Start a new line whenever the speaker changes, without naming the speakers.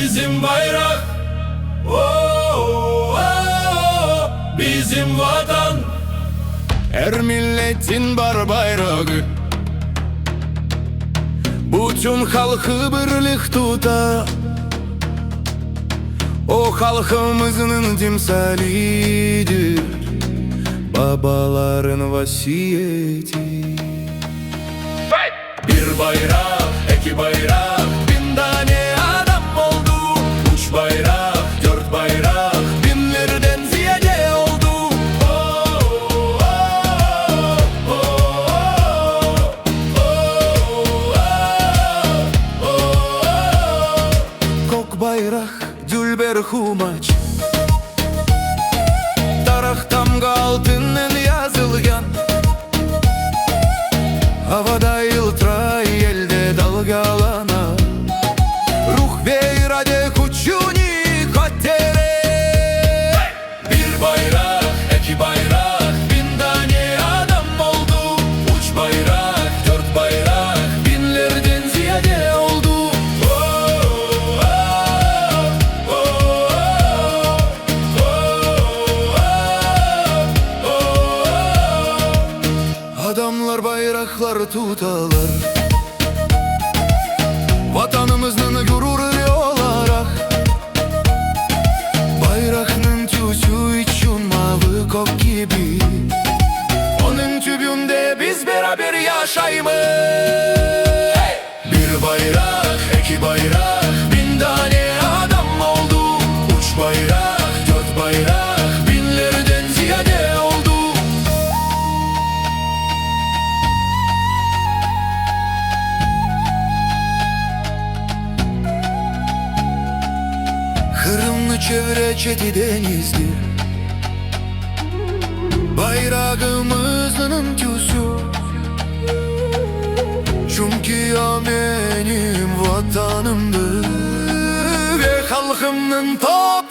bizim bayrak. Oh, oh, bizim vatan.
Her milletin bar bayrağı, bütün halkı birlik tutar. O halkımızın timsalidir, babaların vasiyeti.
Bir bayrak, iki bayrak, bin tane adam oldu. Üç bayrak, dört bayrak, binlerden ziyade oldu. Oh, oh, oh, oh, oh, oh.
Kok bayrak, dülber humaç, tarak tamga altından yazılgan. Havada yıltıray, elde dalgalana. Ruh ve irade kuçuni katere.
Bir bayrak, iki bayrak, bin tane adam oldu. Üç bayrak, dört bayrak, binlerden ziyade oldu. Oh, oh, oh, oh, oh, oh.
Adamlar bayraklar tutalar, vatanımızın gururu olarak. Bayrakның tüsü için mavi kok gibi, onun tübünde biz beraber yaşayımız.
Bir bayrak, iki bayrak, bin tane adam oldu. Üç bayrak, dört bayrak, binlerden ziyade oldu.
Kırımlı çevre çeti denizdir, bayrağımızın tüsü. Çünkü ya benim vatanımdır ve halkımın top